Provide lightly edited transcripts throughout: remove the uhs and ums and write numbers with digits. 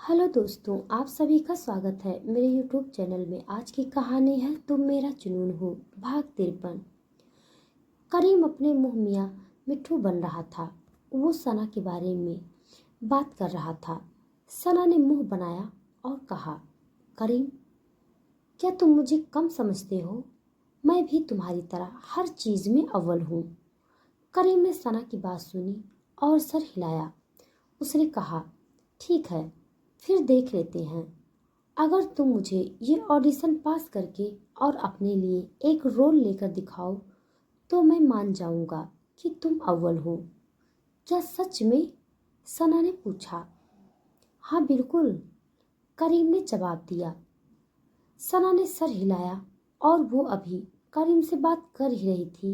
Hello दोस्तों, आप सभी का स्वागत है मेरे यूट्यूब चैनल में। आज की कहानी है तुम मेरा जुनून हो, भाग 53। करीम अपने मुंह मियाँ मिट्ठू बन रहा था। वो सना के बारे में बात कर रहा था। सना ने मुंह बनाया और कहा, करीम, क्या तुम मुझे कम समझते हो? मैं भी तुम्हारी तरह हर चीज़ में अव्वल हूँ। करीम ने सना की बात सुनी और सर हिलाया। उसने कहा, ठीक है, फिर देख लेते हैं। अगर तुम मुझे ये ऑडिशन पास करके और अपने लिए एक रोल लेकर दिखाओ तो मैं मान जाऊंगा कि तुम अव्वल हो। क्या सच में? सना ने पूछा। हाँ बिल्कुल, करीम ने जवाब दिया। सना ने सर हिलाया और वो अभी करीम से बात कर ही रही थी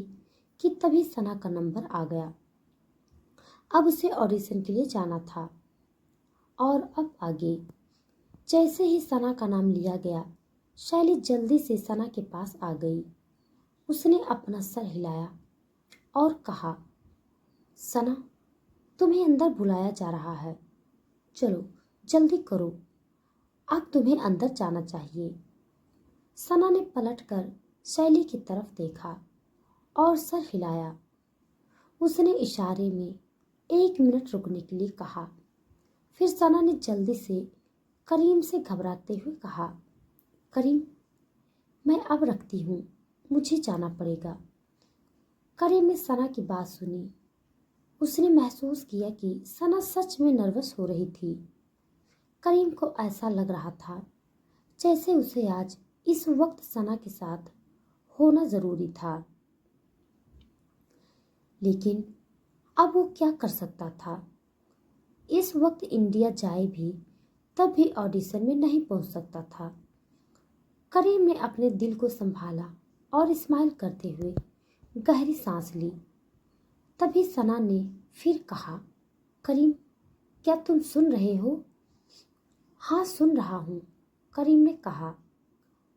कि तभी सना का नंबर आ गया। अब उसे ऑडिशन के लिए जाना था। और अब आगे। जैसे ही सना का नाम लिया गया, शैली जल्दी से सना के पास आ गई। उसने अपना सर हिलाया और कहा, सना, तुम्हें अंदर बुलाया जा रहा है। चलो जल्दी करो, अब तुम्हें अंदर जाना चाहिए। सना ने पलटकर शैली की तरफ देखा और सर हिलाया। उसने इशारे में 1 मिनट रुकने के लिए कहा। फिर सना ने जल्दी से करीम से घबराते हुए कहा, करीम, मैं अब रखती हूँ, मुझे जाना पड़ेगा। करीम ने सना की बात सुनी। उसने महसूस किया कि सना सच में नर्वस हो रही थी। करीम को ऐसा लग रहा था जैसे उसे आज इस वक्त सना के साथ होना जरूरी था। लेकिन अब वो क्या कर सकता था? इस वक्त इंडिया जाए भी तब भी ऑडिशन में नहीं पहुंच सकता था। करीम ने अपने दिल को संभाला और स्माइल करते हुए गहरी सांस ली। तभी सना ने फिर कहा, करीम, क्या तुम सुन रहे हो? हाँ सुन रहा हूँ, करीम ने कहा।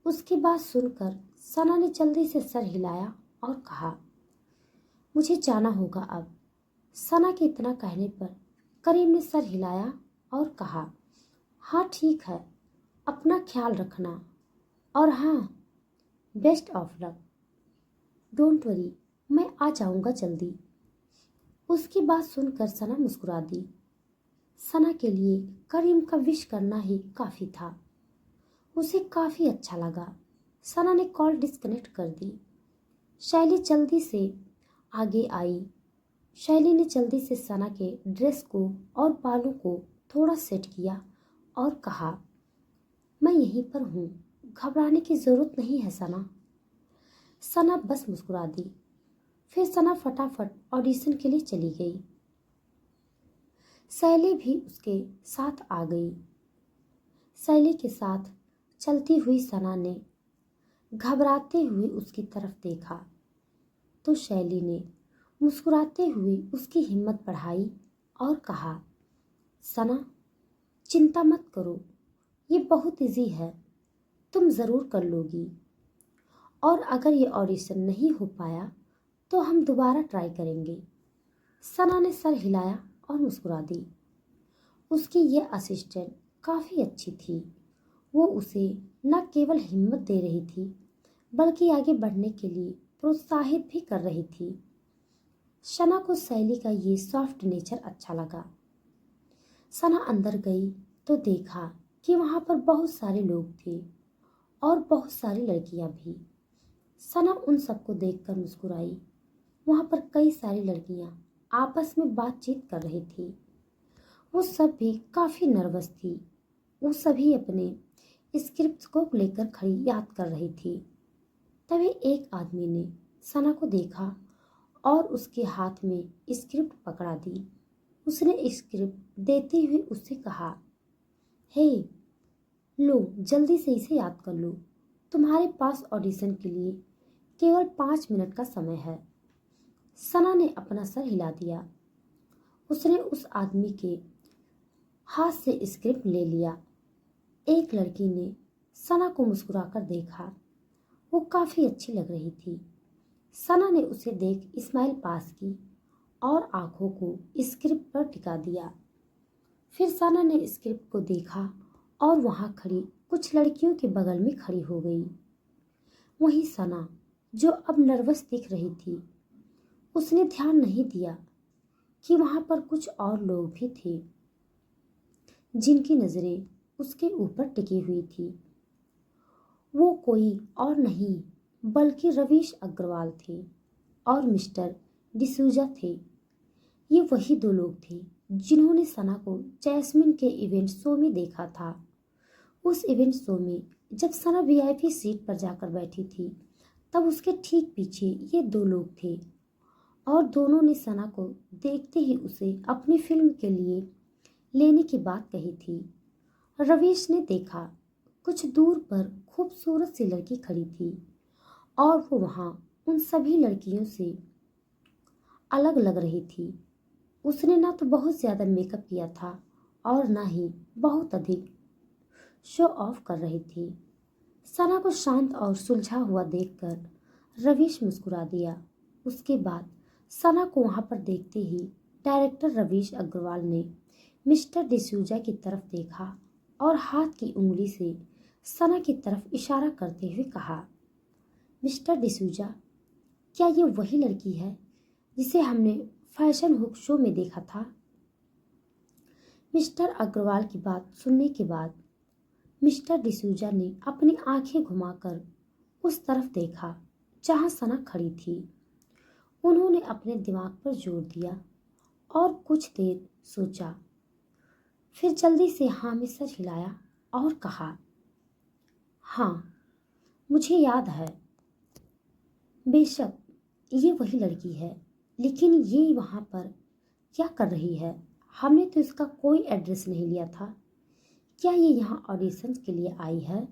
उसकी बात सुनकर सना ने जल्दी से सर हिलाया और कहा, मुझे जाना होगा अब। सना के इतना कहने पर करीम ने सर हिलाया और कहा, हाँ ठीक है, अपना ख्याल रखना और हाँ, best of luck. Don't worry, मैं आ जाऊंगा जल्दी। उसकी बात सुनकर सना मुस्कुरा दी। सना के लिए करीम का विश करना ही काफ़ी था। उसे काफ़ी अच्छा लगा। सना ने कॉल डिस्कनेक्ट कर दी। शैली जल्दी से आगे आई। शैली ने जल्दी से सना के ड्रेस को और बालों को थोड़ा सेट किया और कहा, मैं यहीं पर हूँ, घबराने की ज़रूरत नहीं है सना। सना बस मुस्कुरा दी। फिर सना फटाफट ऑडिशन के लिए चली गई। शैली भी उसके साथ आ गई। शैली के साथ चलती हुई सना ने घबराते हुए उसकी तरफ देखा तो शैली ने मुस्कुराते हुए उसकी हिम्मत बढ़ाई और कहा, सना, चिंता मत करो, ये बहुत इजी है, तुम ज़रूर कर लोगी। और अगर ये ऑडिशन नहीं हो पाया तो हम दोबारा ट्राई करेंगे। सना ने सर हिलाया और मुस्कुरा दी। उसकी ये असिस्टेंट काफ़ी अच्छी थी। वो उसे न केवल हिम्मत दे रही थी बल्कि आगे बढ़ने के लिए प्रोत्साहित भी कर रही थी। सना को शैली का ये सॉफ्ट नेचर अच्छा लगा। सना अंदर गई तो देखा कि वहाँ पर बहुत सारे लोग थे और बहुत सारी लड़कियाँ भी। सना उन सबको देखकर मुस्कुराई। वहाँ पर कई सारी लड़कियाँ आपस में बातचीत कर रही थी। वो सब भी काफ़ी नर्वस थी। वो सभी अपने स्क्रिप्ट को लेकर खड़ी याद कर रही थी। तभी एक आदमी ने सना को देखा और उसके हाथ में स्क्रिप्ट पकड़ा दी। उसने स्क्रिप्ट देते हुए उससे कहा, हे, लो जल्दी से इसे याद कर लो, तुम्हारे पास ऑडिशन के लिए केवल 5 मिनट का समय है। सना ने अपना सर हिला दिया। उसने उस आदमी के हाथ से स्क्रिप्ट ले लिया। एक लड़की ने सना को मुस्कुराकर देखा। वो काफ़ी अच्छी लग रही थी। सना ने उसे देख स्माइल पास की और आंखों को स्क्रिप्ट पर टिका दिया। फिर सना ने स्क्रिप्ट को देखा और वहां खड़ी कुछ लड़कियों के बगल में खड़ी हो गई। वहीं सना, जो अब नर्वस दिख रही थी, उसने ध्यान नहीं दिया कि वहां पर कुछ और लोग भी थे जिनकी नजरें उसके ऊपर टिकी हुई थी। वो कोई और नहीं बल्कि रवीश अग्रवाल थे और मिस्टर डिसूजा थे। ये वही दो लोग थे जिन्होंने सना को जैस्मिन के इवेंट शो में देखा था। उस इवेंट शो में जब सना वीआईपी सीट पर जाकर बैठी थी, तब उसके ठीक पीछे ये दो लोग थे और दोनों ने सना को देखते ही उसे अपनी फिल्म के लिए लेने की बात कही थी। रवीश ने देखा, कुछ दूर पर खूबसूरत सी लड़की खड़ी थी और वो वहां उन सभी लड़कियों से अलग लग रही थी। उसने ना तो बहुत ज्यादा मेकअप किया था और ना ही बहुत अधिक शो ऑफ कर रही थी। सना को शांत और सुलझा हुआ देखकर रवीश मुस्कुरा दिया। उसके बाद सना को वहां पर देखते ही डायरेक्टर रवीश अग्रवाल ने मिस्टर डिसूजा की तरफ देखा और हाथ की उंगली से सना की तरफ इशारा करते हुए कहा, मिस्टर डिसूजा, क्या ये वही लड़की है जिसे हमने फैशन हुक शो में देखा था? मिस्टर अग्रवाल की बात सुनने के बाद मिस्टर डिसूजा ने अपनी आंखें घुमाकर उस तरफ देखा जहां सना खड़ी थी। उन्होंने अपने दिमाग पर जोर दिया और कुछ देर सोचा, फिर जल्दी से हाँ में सर हिलाया और कहा, हाँ, मुझे याद है। बेशक ये वही लड़की है, लेकिन ये वहां पर क्या कर रही है? हमने तो इसका कोई एड्रेस नहीं लिया था। क्या ये यहाँ ऑडिशन के लिए आई है?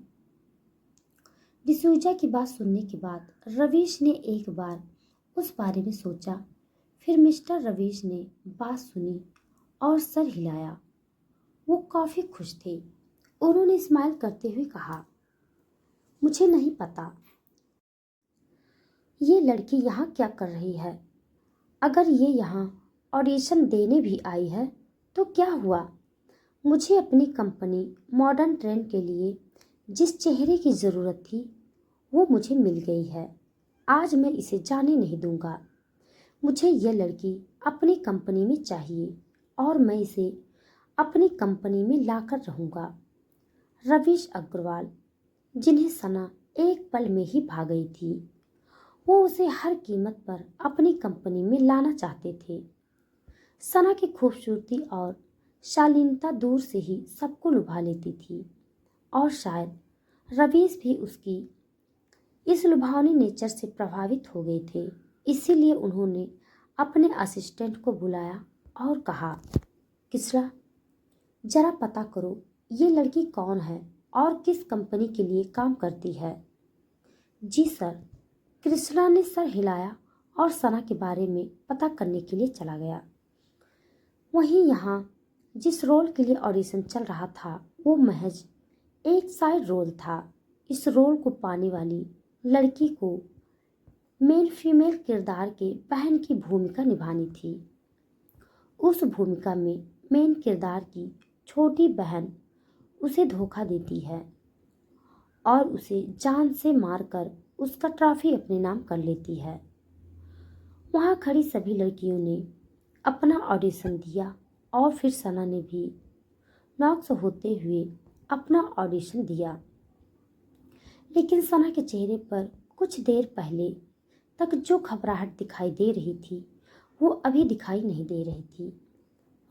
डिसूजा की बात सुनने के बाद रवीश ने एक बार उस बारे में सोचा। फिर मिस्टर रवीश ने बात सुनी और सर हिलाया। वो काफी खुश थे। उन्होंने स्माइल करते हुए कहा, मुझे नहीं पता ये लड़की यहाँ क्या कर रही है। अगर ये यहाँ ऑडिशन देने भी आई है तो क्या हुआ? मुझे अपनी कंपनी मॉडर्न ट्रेंड के लिए जिस चेहरे की ज़रूरत थी वो मुझे मिल गई है। आज मैं इसे जाने नहीं दूंगा। मुझे यह लड़की अपनी कंपनी में चाहिए और मैं इसे अपनी कंपनी में लाकर रहूंगा। रवीश अग्रवाल, जिन्हें सना एक पल में ही भा गई थी, वो उसे हर कीमत पर अपनी कंपनी में लाना चाहते थे। सना की खूबसूरती और शालीनता दूर से ही सबको लुभा लेती थी और शायद रवीश भी उसकी इस लुभावनी नेचर से प्रभावित हो गए थे। इसीलिए उन्होंने अपने असिस्टेंट को बुलाया और कहा, किसरा, जरा पता करो ये लड़की कौन है और किस कंपनी के लिए काम करती है। जी सर। कृष्णा ने सर हिलाया और सना के बारे में पता करने के लिए चला गया। वहीं यहाँ जिस रोल के लिए ऑडिशन चल रहा था वो महज एक साइड रोल था। इस रोल को पाने वाली लड़की को मेल फीमेल किरदार के बहन की भूमिका निभानी थी। उस भूमिका में मेन किरदार की छोटी बहन उसे धोखा देती है और उसे जान से मारकर उसका ट्रॉफी अपने नाम कर लेती है। वहाँ खड़ी सभी लड़कियों ने अपना ऑडिशन दिया और फिर सना ने भी नॉक्स होते हुए अपना ऑडिशन दिया। लेकिन सना के चेहरे पर कुछ देर पहले तक जो घबराहट दिखाई दे रही थी वो अभी दिखाई नहीं दे रही थी।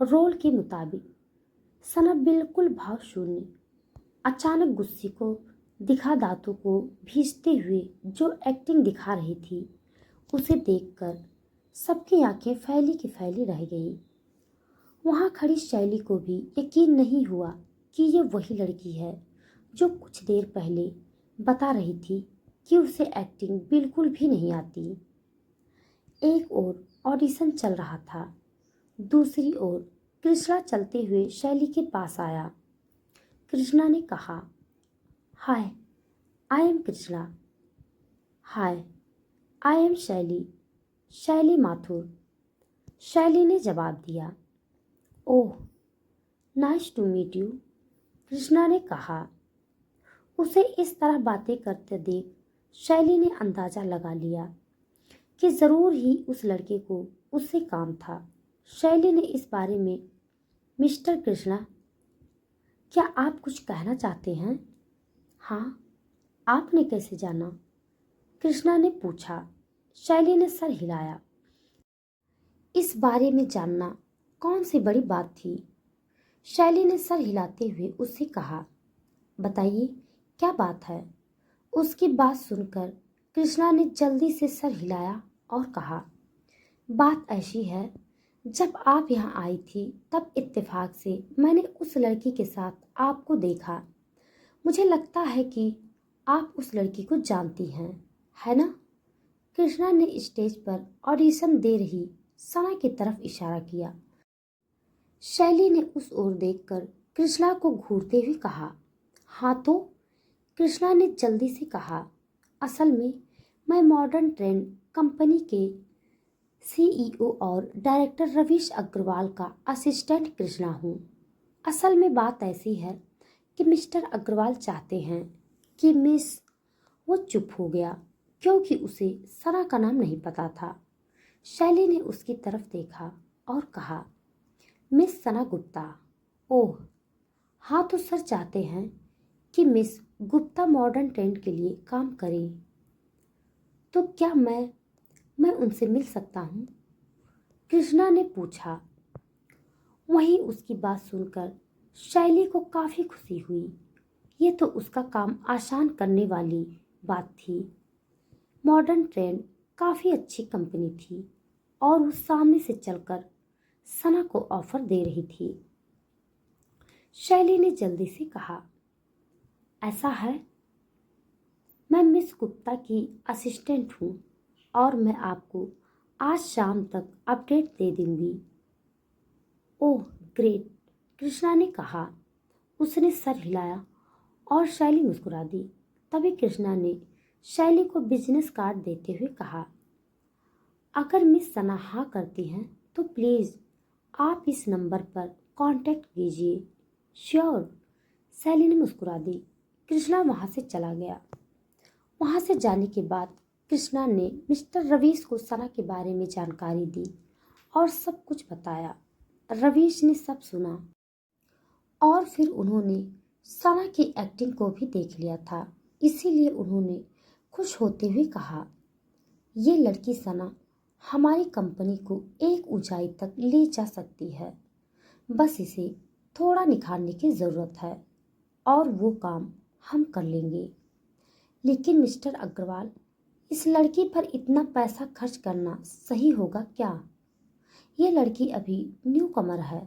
रोल के मुताबिक सना बिल्कुल भाव शून्य, अचानक गुस्से को दिखा दांतों को भींचते हुए जो एक्टिंग दिखा रही थी, उसे देखकर सबकी आंखें फैली की फैली रह गई। वहां खड़ी शैली को भी यकीन नहीं हुआ कि ये वही लड़की है जो कुछ देर पहले बता रही थी कि उसे एक्टिंग बिल्कुल भी नहीं आती। एक ओर ऑडिशन चल रहा था, दूसरी ओर कृष्णा चलते हुए शैली के पास आया। कृष्णा ने कहा, hi, I am Krishna. Hi, I am Shaili, Shaili Mathur. Shaili ने जवाब दिया। Oh, nice to meet you, Krishna ने कहा। उसे इस तरह बातें करते देख शैली ने अंदाजा लगा लिया कि जरूर ही उस लड़के को उससे काम था। शैली ने इस बारे में, मिस्टर कृष्णा, क्या आप कुछ कहना चाहते हैं? हाँ, आपने कैसे जाना? कृष्णा ने पूछा। शैली ने सर हिलाया। इस बारे में जानना कौन सी बड़ी बात थी? शैली ने सर हिलाते हुए उससे कहा। बताइए, क्या बात है? उसकी बात सुनकर कृष्णा ने जल्दी से सर हिलाया और कहा, बात ऐसी है, जब आप यहाँ आई थी तब इत्तेफाक से मैंने उस लड़की के साथ आपको देखा। मुझे लगता है कि आप उस लड़की को जानती हैं, है ना? कृष्णा ने स्टेज पर ऑडिशन दे रही सना की तरफ इशारा किया। शैली ने उस ओर देखकर कृष्णा को घूरते हुए कहा, हाँ तो? कृष्णा ने जल्दी से कहा, असल में मैं मॉडर्न ट्रेंड कंपनी के सीईओ और डायरेक्टर रवीश अग्रवाल का असिस्टेंट कृष्णा हूँ। असल में बात ऐसी है कि मिस्टर अग्रवाल चाहते हैं कि मिस। वो चुप हो गया क्योंकि उसे सना का नाम नहीं पता था। शैली ने उसकी तरफ देखा और कहा, मिस सना गुप्ता। ओह हाँ, तो सर चाहते हैं कि मिस गुप्ता मॉडर्न ट्रेंड के लिए काम करें। तो क्या मैं उनसे मिल सकता हूँ? कृष्णा ने पूछा। वहीं उसकी बात सुनकर शैली को काफी खुशी हुई। ये तो उसका काम आसान करने वाली बात थी। मॉडर्न ट्रेंड काफी अच्छी कंपनी थी और वो सामने से चलकर सना को ऑफर दे रही थी। शैली ने जल्दी से कहा, ऐसा है, मैं मिस गुप्ता की असिस्टेंट हूँ और मैं आपको आज शाम तक अपडेट दे दूंगी। ओह ग्रेट, कृष्णा ने कहा। उसने सर हिलाया और शैली मुस्कुरा दी। तभी कृष्णा ने शैली को बिजनेस कार्ड देते हुए कहा, अगर मिस सना हाँ करती हैं तो प्लीज़ आप इस नंबर पर कांटेक्ट कीजिए। श्योर, शैली ने मुस्कुरा दी। कृष्णा वहाँ से चला गया। वहाँ से जाने के बाद कृष्णा ने मिस्टर रवीश को सना के बारे में जानकारी दी और सब कुछ बताया। रवीश ने सब सुना और फिर उन्होंने सना की एक्टिंग को भी देख लिया था। इसीलिए उन्होंने खुश होते हुए कहा, ये लड़की सना हमारी कंपनी को एक ऊंचाई तक ले जा सकती है। बस इसे थोड़ा निखारने की ज़रूरत है और वो काम हम कर लेंगे। लेकिन मिस्टर अग्रवाल, इस लड़की पर इतना पैसा खर्च करना सही होगा क्या? ये लड़की अभी न्यू कमर है,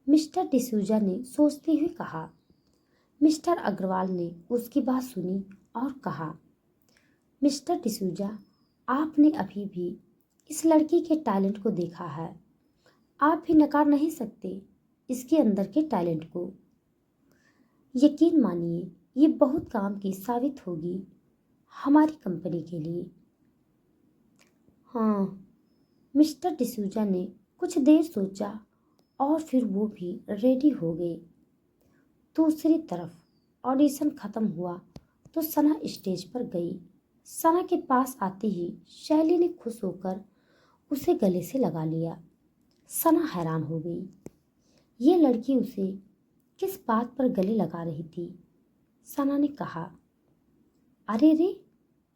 मिस्टर डिसूजा ने सोचते हुए कहा। मिस्टर अग्रवाल ने उसकी बात सुनी और कहा, मिस्टर डिसूजा, आपने अभी भी इस लड़की के टैलेंट को देखा है। आप भी नकार नहीं सकते इसके अंदर के टैलेंट को। यकीन मानिए, ये बहुत काम की साबित होगी हमारी कंपनी के लिए। हाँ, मिस्टर डिसूजा ने कुछ देर सोचा और फिर वो भी रेडी हो गए। दूसरी तरफ ऑडिशन खत्म हुआ तो सना स्टेज पर गई। सना के पास आते ही शैली ने खुश होकर उसे गले से लगा लिया। सना हैरान हो गई। ये लड़की उसे किस बात पर गले लगा रही थी? सना ने कहा, अरे रे,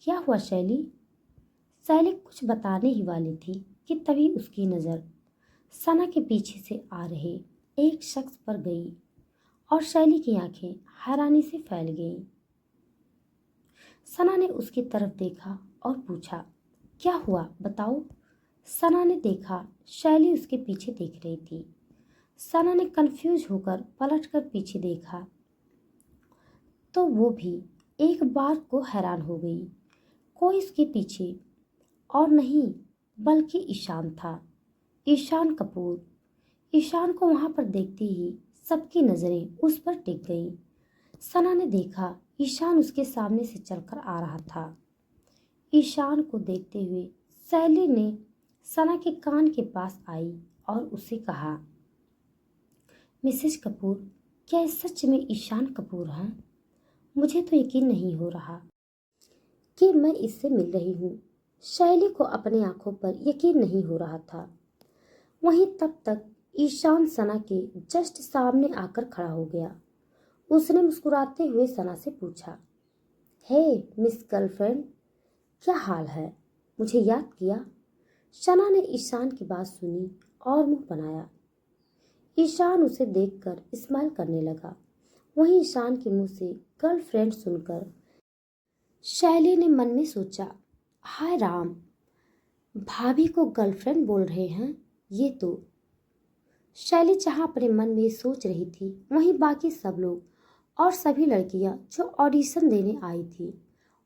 क्या हुआ शैली? शैली कुछ बताने ही वाली थी कि तभी उसकी नज़र सना के पीछे से आ रहे एक शख्स पर गई और शैली की आंखें हैरानी से फैल गईं। सना ने उसकी तरफ देखा और पूछा, क्या हुआ बताओ? सना ने देखा शैली उसके पीछे देख रही थी। सना ने कंफ्यूज होकर पलटकर पीछे देखा तो वो भी एक बार को हैरान हो गई। कोई उसके पीछे और नहीं बल्कि ईशान था। ईशान कपूर। ईशान को वहां पर देखते ही सबकी नजरें उस पर टिक गईं। सना ने देखा ईशान उसके सामने से चलकर आ रहा था। ईशान को देखते हुए शैली ने सना के कान के पास आई और उससे कहा, मिसेज कपूर, क्या ये सच में ईशान कपूर हैं? मुझे तो यकीन नहीं हो रहा कि मैं इससे मिल रही हूँ। शैली को अपनी आंखों पर यकीन नहीं हो रहा था। वहीं तब तक ईशान सना के जस्ट सामने आकर खड़ा हो गया। उसने मुस्कुराते हुए सना से पूछा, हे मिस गर्लफ्रेंड, क्या हाल है? मुझे याद किया? सना ने ईशान की बात सुनी और मुंह बनाया। ईशान उसे देखकर स्माइल करने लगा। वहीं ईशान के मुंह से गर्लफ्रेंड सुनकर शैली ने मन में सोचा, हाय राम, भाभी को गर्लफ्रेंड बोल रहे हैं ये तो। शैली जहां अपने मन में सोच रही थी, वहीं बाकी सब लोग और सभी लड़कियां जो ऑडिशन देने आई थी,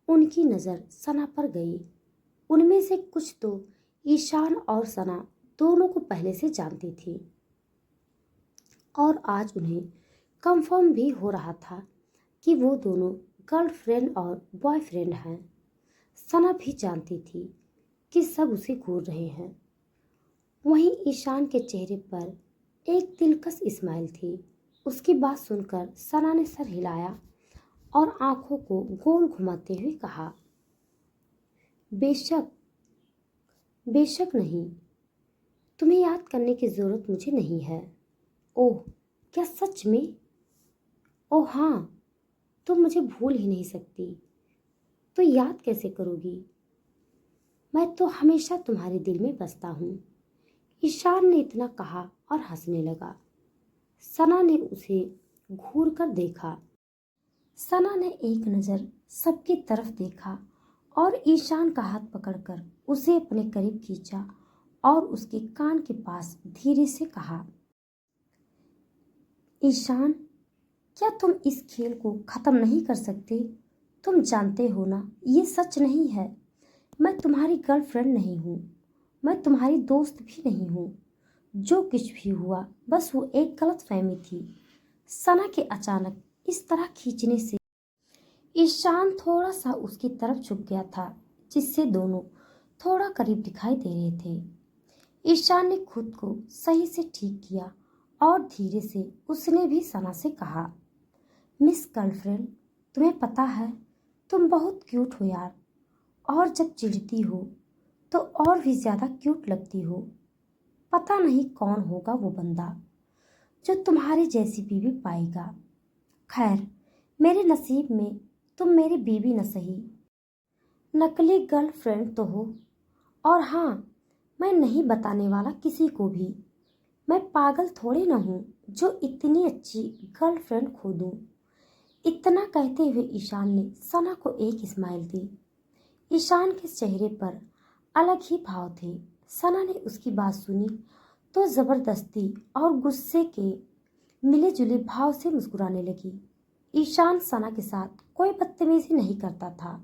उनकी नज़र सना पर गई। उनमें से कुछ तो ईशान और सना दोनों को पहले से जानती थी और आज उन्हें कंफर्म भी हो रहा था कि वो दोनों गर्लफ्रेंड और बॉयफ्रेंड हैं। सना भी जानती थी कि सब उसे घूर रहे हैं। वहीं ईशान के चेहरे पर एक दिलकश स्माइल थी। उसकी बात सुनकर सना ने सर हिलाया और आंखों को गोल घुमाते हुए कहा, बेशक बेशक नहीं, तुम्हें याद करने की जरूरत मुझे नहीं है। ओह, क्या सच में? ओह हाँ, तुम मुझे भूल ही नहीं सकती, तो याद कैसे करोगी? मैं तो हमेशा तुम्हारे दिल में बसता हूँ। ईशान ने इतना कहा और हंसने लगा। सना ने उसे घूर कर देखा। सना ने एक नज़र सबकी तरफ देखा और ईशान का हाथ पकड़कर उसे अपने करीब खींचा और उसके कान के पास धीरे से कहा, ईशान, क्या तुम इस खेल को खत्म नहीं कर सकते? तुम जानते हो ना, ये सच नहीं है। मैं तुम्हारी गर्लफ्रेंड नहीं हूँ, मैं तुम्हारी दोस्त भी नहीं हूँ। जो कुछ भी हुआ बस वो एक गलतफहमी थी। सना के अचानक इस तरह खींचने से ईशान थोड़ा सा उसकी तरफ झुक गया था, जिससे दोनों थोड़ा करीब दिखाई दे रहे थे। ईशान ने खुद को सही से ठीक किया और धीरे से उसने भी सना से कहा, मिस गर्लफ्रेंड, तुम्हें पता है तुम बहुत क्यूट हो यार, और जब चिढ़ती हो तो और भी ज़्यादा क्यूट लगती हो। पता नहीं कौन होगा वो बंदा जो तुम्हारी जैसी बीवी पाएगा। खैर, मेरे नसीब में तुम मेरी बीवी न सही, नकली गर्लफ्रेंड तो हो। और हाँ, मैं नहीं बताने वाला किसी को भी। मैं पागल थोड़ी न हूँ जो इतनी अच्छी गर्लफ्रेंड खो दूँ। इतना कहते हुए ईशान ने सना को एक स्माइल दी। ईशान के चेहरे पर अलग ही भाव थे। सना ने उसकी बात सुनी तो जबरदस्ती और गुस्से के मिले जुले भाव से मुस्कुराने लगी। ईशान सना के साथ कोई बदतमीजी नहीं करता था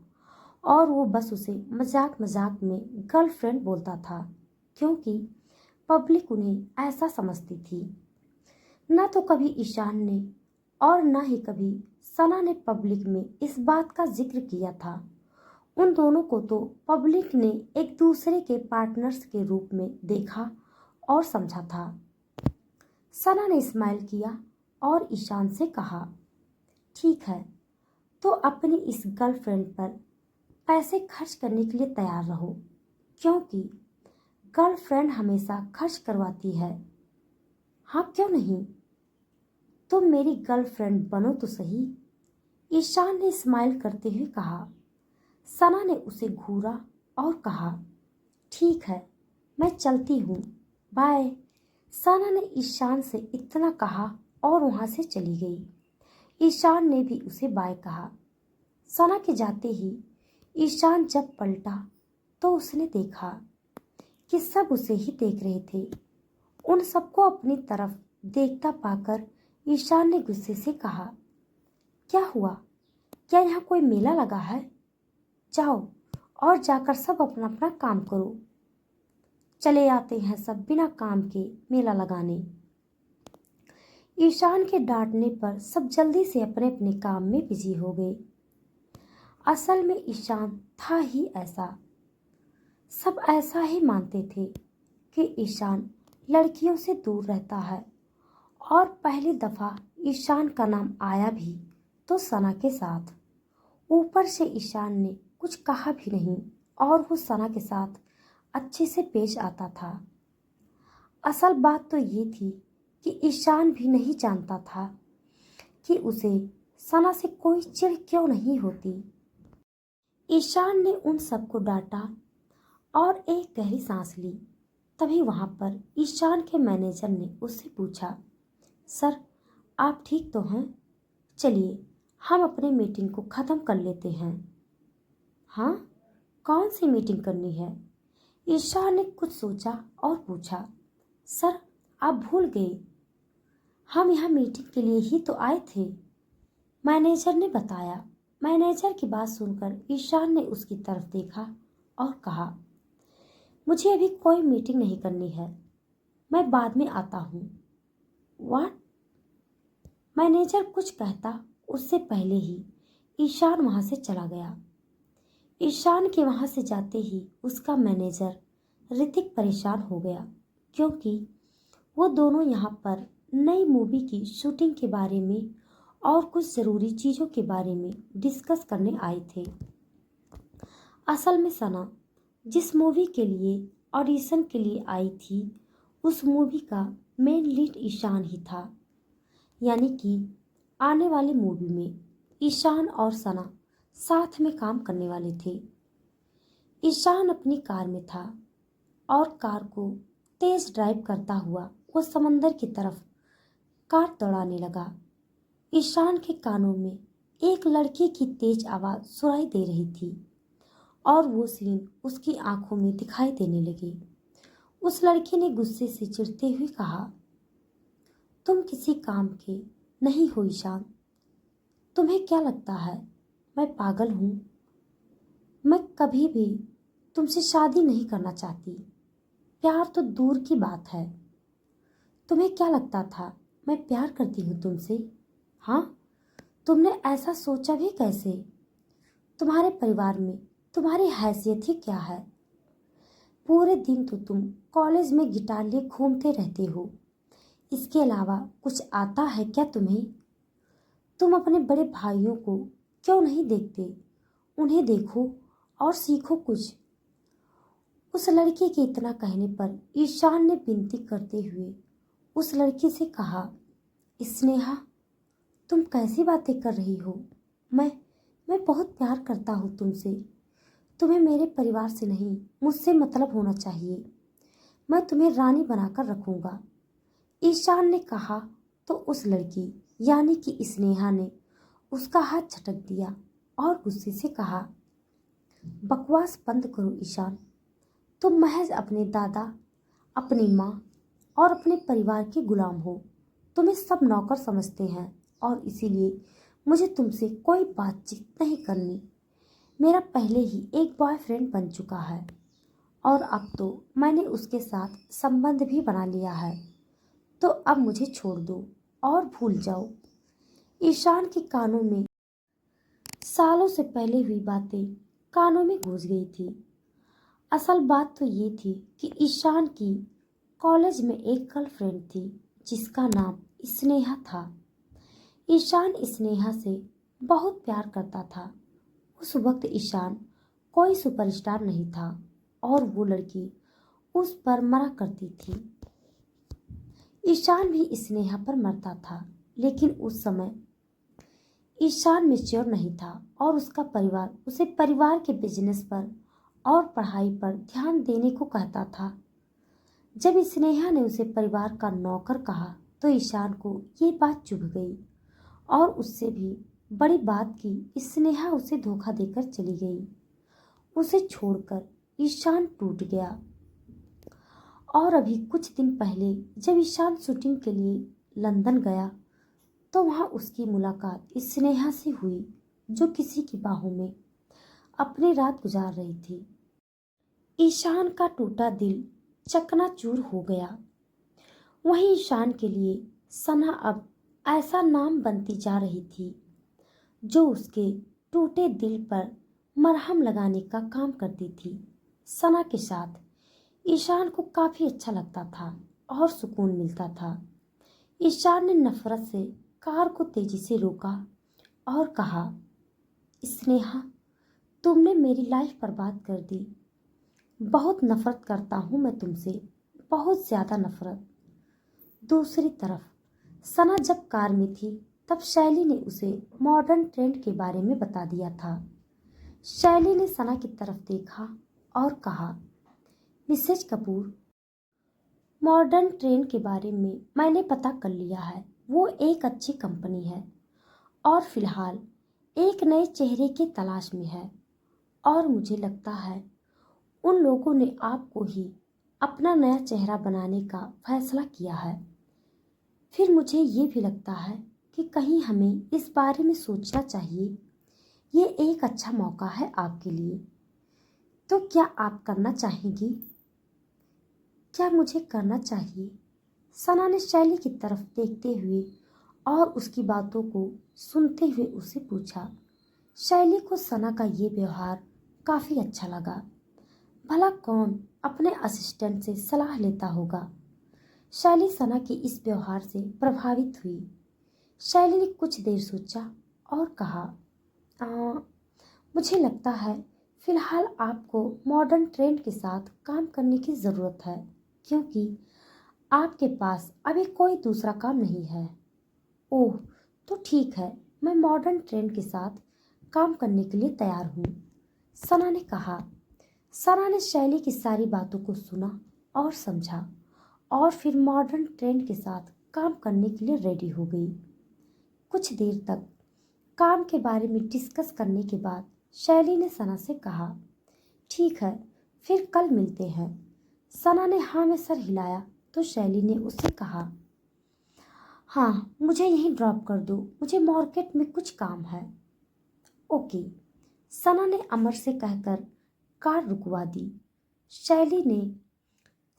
और वो बस उसे मजाक मजाक में गर्लफ्रेंड बोलता था, क्योंकि पब्लिक उन्हें ऐसा समझती थी। न तो कभी ईशान ने और न ही कभी सना ने पब्लिक में इस बात का जिक्र किया था। उन दोनों को तो पब्लिक ने एक दूसरे के पार्टनर्स के रूप में देखा और समझा था। सना ने स्माइल किया और ईशान से कहा, ठीक है, तो अपनी इस गर्लफ्रेंड पर पैसे खर्च करने के लिए तैयार रहो, क्योंकि गर्लफ्रेंड हमेशा खर्च करवाती है। हाँ, क्यों नहीं? तुम मेरी गर्लफ्रेंड बनो तो सही, ईशान ने स्माइल करते हुए कहा। सना ने उसे घूरा और कहा, ठीक है, मैं चलती हूँ, बाय। सना ने ईशान से इतना कहा और वहां से चली गई। ईशान ने भी उसे बाय कहा। सना के जाते ही ईशान जब पलटा तो उसने देखा कि सब उसे ही देख रहे थे। उन सबको अपनी तरफ देखता पाकर ईशान ने गुस्से से कहा, क्या हुआ? क्या यहाँ कोई मेला लगा है? जाओ और जाकर सब अपना अपना काम करो। चले आते हैं सब बिना काम के मेला लगाने। ईशान के डांटने पर सब जल्दी से अपने अपने काम में बिजी हो गए। असल में ईशान था ही ऐसा। सब ऐसा ही मानते थे कि ईशान लड़कियों से दूर रहता है और पहली दफ़ा ईशान का नाम आया भी तो सना के साथ। ऊपर से ईशान ने कुछ कहा भी नहीं और वो सना के साथ अच्छे से पेश आता था। असल बात तो ये थी कि ईशान भी नहीं जानता था कि उसे सना से कोई चिढ़ क्यों नहीं होती। ईशान ने उन सबको डांटा और एक गहरी सांस ली। तभी वहां पर ईशान के मैनेजर ने उससे पूछा, सर आप ठीक तो हैं? चलिए हम अपनी मीटिंग को ख़त्म कर लेते हैं। हाँ, कौन सी मीटिंग करनी है? ईशान ने कुछ सोचा और पूछा, सर आप भूल गए, हम यहाँ मीटिंग के लिए ही तो आए थे। मैनेजर ने बताया। मैनेजर की बात सुनकर ईशान ने उसकी तरफ देखा और कहा, मुझे अभी कोई मीटिंग नहीं करनी है, मैं बाद में आता हूँ। व्हाट? मैनेजर कुछ कहता उससे पहले ही ईशान वहां से चला गया। ईशान के वहां से जाते ही उसका मैनेजर ऋतिक परेशान हो गया, क्योंकि वो दोनों यहाँ पर नई मूवी की शूटिंग के बारे में और कुछ ज़रूरी चीज़ों के बारे में डिस्कस करने आए थे। असल में सना जिस मूवी के लिए ऑडिशन के लिए आई थी, उस मूवी का मेन लीड ईशान ही था। यानी कि आने वाली मूवी में ईशान और सना साथ में काम करने वाले थे। ईशान अपनी कार में था और कार को तेज ड्राइव करता हुआ वो समंदर की तरफ कार दौड़ाने लगा। ईशान के कानों में एक लड़की की तेज आवाज़ सुनाई दे रही थी और वो सीन उसकी आंखों में दिखाई देने लगी। उस लड़की ने गुस्से से चिढ़ते हुए कहा, तुम किसी काम के नहीं हो ईशान। तुम्हें क्या लगता है मैं पागल हूँ? मैं कभी भी तुमसे शादी नहीं करना चाहती। प्यार तो दूर की बात है। तुम्हें क्या लगता था मैं प्यार करती हूँ तुमसे? हाँ, तुमने ऐसा सोचा भी कैसे? तुम्हारे परिवार में तुम्हारी हैसियत ही क्या है? पूरे दिन तो तुम कॉलेज में गिटार लिए घूमते रहते हो, इसके अलावा कुछ आता है क्या तुम्हें? तुम अपने बड़े भाइयों को क्यों नहीं देखते? उन्हें देखो और सीखो कुछ। उस लड़की के इतना कहने पर ईशान ने विनती करते हुए उस लड़की से कहा, स्नेहा तुम कैसी बातें कर रही हो? मैं बहुत प्यार करता हूँ तुमसे। तुम्हें मेरे परिवार से नहीं मुझसे मतलब होना चाहिए। मैं तुम्हें रानी बनाकर रखूंगा। ईशान ने कहा तो उस लड़की यानी कि स्नेहा ने उसका हाथ झटक दिया और गुस्से से कहा, बकवास बंद करो ईशान। तुम महज अपने दादा, अपनी माँ और अपने परिवार के गुलाम हो। तुम्हें सब नौकर समझते हैं और इसीलिए मुझे तुमसे कोई बातचीत नहीं करनी। मेरा पहले ही एक बॉयफ्रेंड बन चुका है और अब तो मैंने उसके साथ संबंध भी बना लिया है, तो अब मुझे छोड़ दो और भूल जाओ। ईशान के कानों में सालों से पहले हुई बातें कानों में घुस गई थी। असल बात तो ये थी कि ईशान की कॉलेज में एक गर्लफ्रेंड थी जिसका नाम स्नेहा था। ईशान स्नेहा से बहुत प्यार करता था। उस वक्त ईशान कोई सुपरस्टार नहीं था और वो लड़की उस पर मरा करती थी। ईशान भी स्नेहा पर मरता था, लेकिन उस समय ईशान मैच्योर नहीं था और उसका परिवार उसे परिवार के बिजनेस पर और पढ़ाई पर ध्यान देने को कहता था। जब स्नेहा ने उसे परिवार का नौकर कहा तो ईशान को ये बात चुभ गई और उससे भी बड़ी बात की स्नेहा उसे धोखा देकर चली गई। उसे छोड़कर ईशान टूट गया। और अभी कुछ दिन पहले जब ईशान शूटिंग के लिए लंदन गया तो वहाँ उसकी मुलाकात स्नेहा से हुई, जो किसी की बाहों में अपनी रात गुजार रही थी। ईशान का टूटा दिल चकनाचूर हो गया। वहीं ईशान के लिए सना अब ऐसा नाम बनती जा रही थी जो उसके टूटे दिल पर मरहम लगाने का काम करती थी। सना के साथ ईशान को काफ़ी अच्छा लगता था और सुकून मिलता था। ईशान ने नफरत से कार को तेजी से रोका और कहा, स्नेहा, तुमने मेरी लाइफ बर्बाद कर दी। बहुत नफरत करता हूँ मैं तुमसे, बहुत ज़्यादा नफरत। दूसरी तरफ सना जब कार में थी तब शैली ने उसे मॉडर्न ट्रेंड के बारे में बता दिया था। शैली ने सना की तरफ देखा और कहा, मिसेज कपूर, मॉडर्न ट्रेंड के बारे में मैंने पता कर लिया है। वो एक अच्छी कंपनी है और फिलहाल एक नए चेहरे की तलाश में है और मुझे लगता है उन लोगों ने आपको ही अपना नया चेहरा बनाने का फैसला किया है। फिर मुझे ये भी लगता है कि कहीं हमें इस बारे में सोचना चाहिए। ये एक अच्छा मौका है आपके लिए। तो क्या आप करना चाहेंगी? क्या मुझे करना चाहिए? सना ने शैली की तरफ देखते हुए और उसकी बातों को सुनते हुए उसे पूछा। शैली को सना का ये व्यवहार काफ़ी अच्छा लगा। भला कौन अपने असिस्टेंट से सलाह लेता होगा। शैली सना के इस व्यवहार से प्रभावित हुई। शैली ने कुछ देर सोचा और कहा, मुझे लगता है फिलहाल आपको मॉडर्न ट्रेंड के साथ काम करने की ज़रूरत है, क्योंकि आपके पास अभी कोई दूसरा काम नहीं है। ओह, तो ठीक है, मैं मॉडर्न ट्रेंड के साथ काम करने के लिए तैयार हूँ, सना ने कहा। सना ने शैली की सारी बातों को सुना और समझा और फिर मॉडर्न ट्रेंड के साथ काम करने के लिए रेडी हो गई। कुछ देर तक काम के बारे में डिस्कस करने के बाद शैली ने सना से कहा, ठीक है, फिर कल मिलते हैं। सना ने हाँ में सर हिलाया तो शैली ने उससे कहा, हाँ, मुझे यहीं ड्रॉप कर दो, मुझे मार्केट में कुछ काम है। ओके, सना ने अमर से कहकर कार रुकवा दी। शैली ने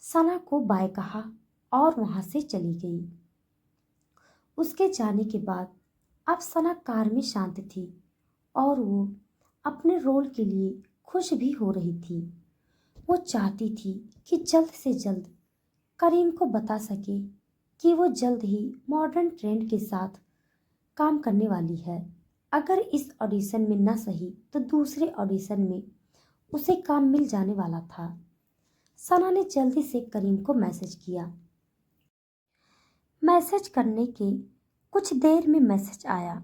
सना को बाय कहा और वहां से चली गई। उसके जाने के बाद अब सना कार में शांत थी और वो अपने रोल के लिए खुश भी हो रही थी। वो चाहती थी कि जल्द से जल्द करीम को बता सके कि वो जल्द ही मॉडर्न ट्रेंड के साथ काम करने वाली है। अगर इस ऑडिशन में न सही तो दूसरे ऑडिशन में उसे काम मिल जाने वाला था। सना ने जल्दी से करीम को मैसेज किया। मैसेज करने के कुछ देर में मैसेज आया।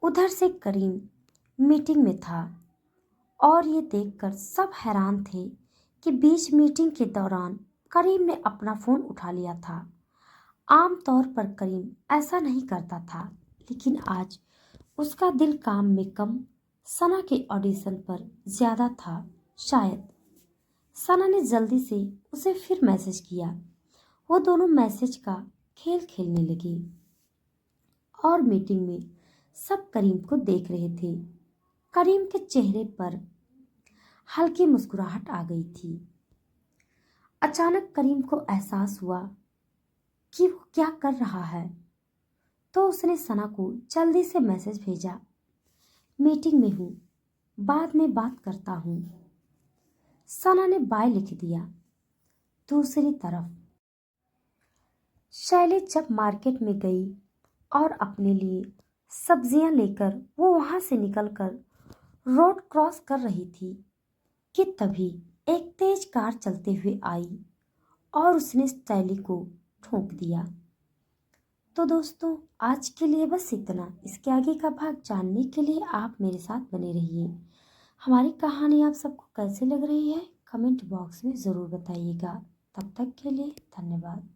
उधर से करीम मीटिंग में था और ये देखकर सब हैरान थे कि बीच मीटिंग के दौरान करीम ने अपना फ़ोन उठा लिया था। आमतौर पर करीम ऐसा नहीं करता था, लेकिन आज उसका दिल काम में कम, सना के ऑडिशन पर ज़्यादा था। शायद सना ने जल्दी से उसे फिर मैसेज किया। वो दोनों मैसेज का खेल खेलने लगे और मीटिंग में सब करीम को देख रहे थे। करीम के चेहरे पर हल्की मुस्कुराहट आ गई थी। अचानक करीम को एहसास हुआ कि वो क्या कर रहा है, तो उसने सना को जल्दी से मैसेज भेजा, मीटिंग में हूँ, बाद में बात करता हूँ। सना ने बाय लिख दिया। दूसरी तरफ शैली जब मार्केट में गई और अपने लिए सब्जियां लेकर वो वहां से निकलकर रोड क्रॉस कर रही थी कि तभी एक तेज कार चलते हुए आई और उसने शैली को ठोक दिया। तो दोस्तों, आज के लिए बस इतना। इसके आगे का भाग जानने के लिए आप मेरे साथ बने रहिए। हमारी कहानी आप सबको कैसे लग रही है, कमेंट बॉक्स में ज़रूर बताइएगा। तब तक के लिए धन्यवाद।